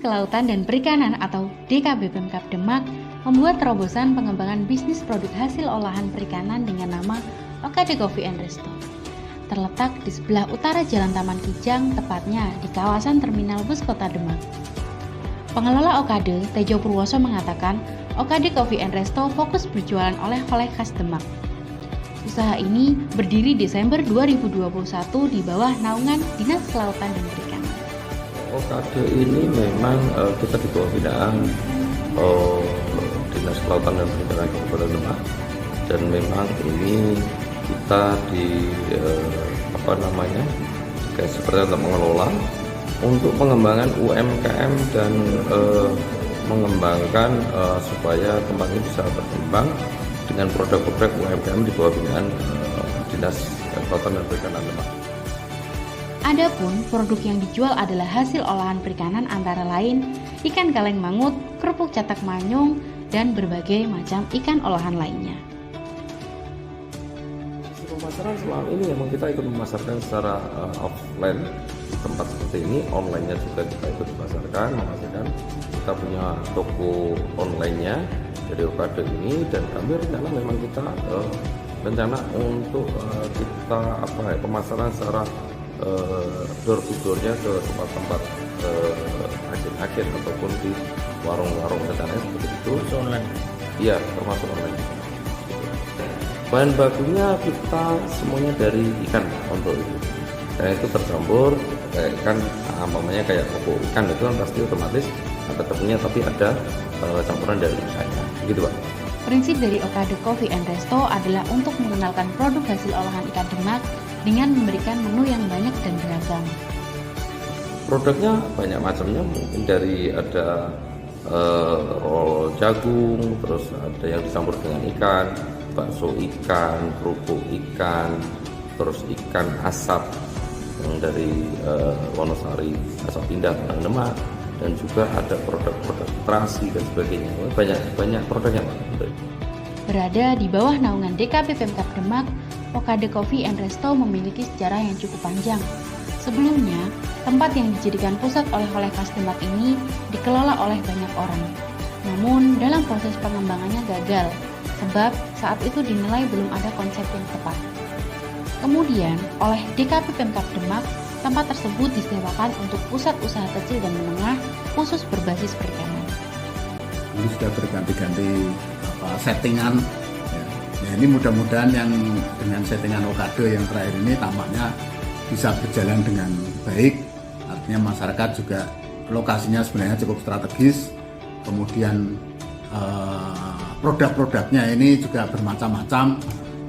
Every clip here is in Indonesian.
Kelautan dan Perikanan atau DKP Pemkab Demak membuat terobosan pengembangan bisnis produk hasil olahan perikanan dengan nama Okade Coffee and Resto. Terletak di sebelah utara Jalan Taman Kijang, tepatnya di kawasan Terminal Bus Kota Demak. Pengelola Okade, Tejo Purwoso mengatakan, Okade Coffee and Resto fokus berjualan oleh-oleh khas Demak. Usaha ini berdiri Desember 2021 di bawah naungan Dinas Kelautan dan Perikanan. Okade ini memang kita di bawah binaan Dinas Kelautan dan Perikanan Kabupaten Demak, dan memang ini kita kayak seperti untuk mengelola untuk pengembangan UMKM dan mengembangkan supaya tempat ini bisa berkembang dengan produk-produk UMKM di bawah binaan Dinas Kelautan dan Perikanan Demak. Adapun produk yang dijual adalah hasil olahan perikanan antara lain ikan kaleng mangut, kerupuk catak manyung, dan berbagai macam ikan olahan lainnya. Pemasaran selama ini memang kita ikut memasarkan secara offline di tempat seperti ini, online-nya juga kita ikut memasarkan. Kita punya toko online-nya dari Okade ini, dan kami rencana untuk kita pemasaran secara door to door-nya ke tempat-tempat agen-agen ataupun di warung-warung, rencananya seperti itu. Online? Iya, termasuk online. Bahan bakunya kita semuanya dari ikan untuk itu. Dan itu tercampur kayak ikan, kayak koko ikan itu kan pasti otomatis ada tepungnya, tapi ada campuran dari ikannya. Gitu, Pak. Prinsip dari Okade Coffee and Resto adalah untuk mengenalkan produk hasil olahan ikan Demak dengan memberikan menu yang banyak dan beragam. Produknya banyak macamnya, mungkin dari ada roll jagung, terus ada yang dicampur dengan ikan, bakso ikan, kerupuk ikan, terus ikan asap yang dari Wonosari, Asap Indah, Demak, dan juga ada produk-produk terasi dan sebagainya. Banyak produknya, Pak. Berada di bawah naungan DKP Pemkab Demak, Okade Coffee and Resto memiliki sejarah yang cukup panjang. Sebelumnya, tempat yang dijadikan pusat oleh-oleh khas Demak ini dikelola oleh banyak orang. Namun, dalam proses pengembangannya gagal, sebab saat itu dinilai belum ada konsep yang tepat. Kemudian, oleh DKP Pemkab Demak, tempat tersebut disewakan untuk pusat usaha kecil dan menengah khusus berbasis perikanan. Ini sudah berganti-ganti settingan. Ya, ini mudah-mudahan yang dengan settingan Okade yang terakhir ini tampaknya bisa berjalan dengan baik. Artinya masyarakat juga lokasinya sebenarnya cukup strategis. Kemudian produk-produknya ini juga bermacam-macam.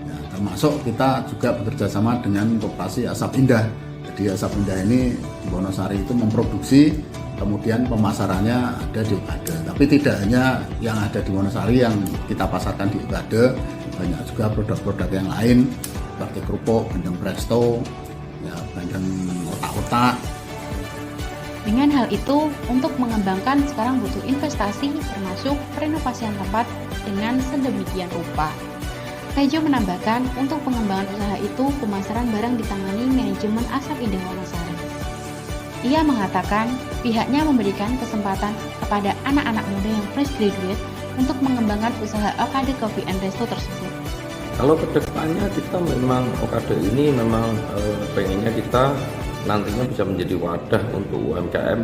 Ya, termasuk kita juga bekerja sama dengan Koperasi Asap Indah. Jadi Asap Indah ini di Wonosari itu memproduksi, kemudian pemasarannya ada di Okade. Tapi tidak hanya yang ada di Wonosari yang kita pasarkan di Okade, banyak juga produk-produk yang lain seperti kerupuk, bandeng presto, ya, bandeng otak-otak. Dengan hal itu, untuk mengembangkan sekarang butuh investasi termasuk renovasian tempat dengan sedemikian rupa. Tejo menambahkan, untuk pengembangan usaha itu, pemasaran barang ditangani manajemen Asap Indah Wonosari. Ia mengatakan pihaknya memberikan kesempatan kepada anak-anak muda yang fresh graduate untuk mengembangkan usaha Okade Coffee and Resto tersebut. Kalau kedepannya kita memang Okade ini memang pengennya kita nantinya bisa menjadi wadah untuk UMKM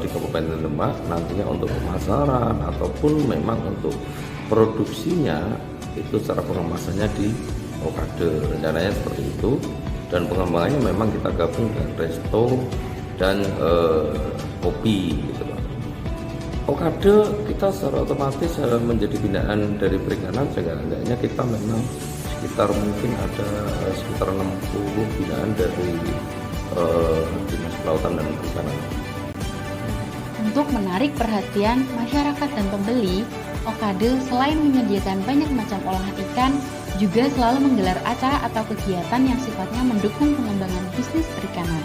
di Kabupaten Demak, nantinya untuk pemasaran ataupun memang untuk produksinya itu secara pengemasannya di Okade, rencananya seperti itu. Dan pengembangannya memang kita gabung dengan resto dan kopi gitu, Pak. Okade kita secara otomatis menjadi binaan dari perikanan, sehingga kita memang mungkin ada sekitar 60 binaan dari Dinas Kelautan dan Perikanan. Untuk menarik perhatian masyarakat dan pembeli, Okade selain menyediakan banyak macam olahan ikan, juga selalu menggelar acara atau kegiatan yang sifatnya mendukung pengembangan bisnis perikanan.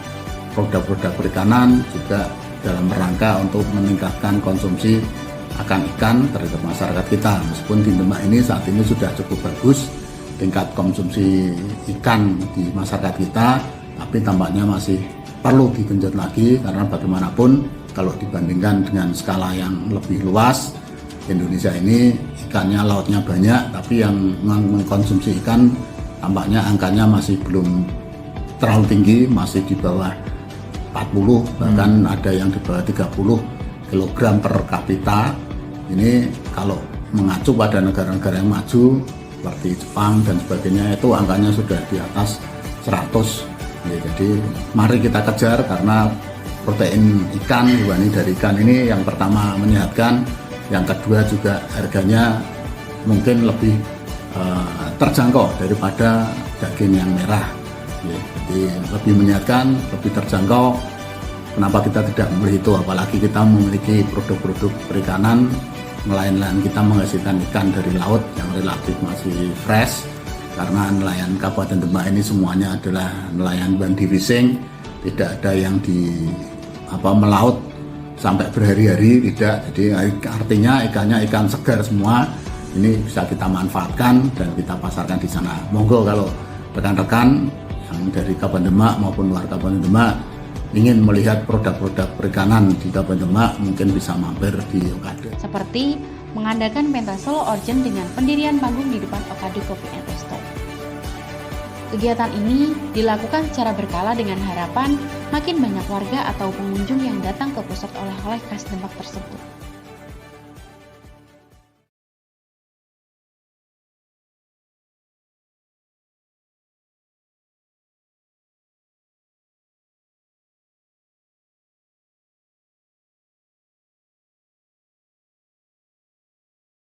Produk-produk perikanan juga dalam rangka untuk meningkatkan konsumsi akan ikan terhadap masyarakat kita. Meskipun di Demak ini saat ini sudah cukup bagus tingkat konsumsi ikan di masyarakat kita, tapi tampaknya masih perlu digenjot lagi karena bagaimanapun kalau dibandingkan dengan skala yang lebih luas. Indonesia ini ikannya, lautnya banyak, tapi yang mengkonsumsi ikan tampaknya angkanya masih belum terlalu tinggi, masih di bawah 40, bahkan ada yang di bawah 30 kg per kapita. Ini kalau mengacu pada negara-negara yang maju seperti Jepang dan sebagainya, itu angkanya sudah di atas 100. Ya, jadi mari kita kejar, karena protein ikan, hewani dari ikan ini yang pertama menyehatkan, yang kedua juga harganya mungkin lebih terjangkau daripada daging yang merah. Ya, jadi lebih menyehatkan, lebih terjangkau. Kenapa kita tidak membeli itu? Apalagi kita memiliki produk-produk perikanan, nelayan-nelayan kita menghasilkan ikan dari laut yang relatif masih fresh. Karena nelayan Kabupaten Demak ini semuanya adalah nelayan mandiri fishing, tidak ada yang melaut sampai berhari-hari, tidak. Jadi artinya ikannya ikan segar semua. Ini bisa kita manfaatkan dan kita pasarkan di sana. Monggo kalau rekan-rekan yang dari Kabupaten Demak maupun luar Kabupaten Demak ingin melihat produk-produk perikanan di Kabupaten Demak, mungkin bisa mampir di Okade. Seperti mengadakan pentas Solo Origin dengan pendirian panggung di depan Okade Coffee and Resto. Kegiatan ini dilakukan secara berkala dengan harapan makin banyak warga atau pengunjung yang datang ke pusat oleh-oleh khas Demak tersebut.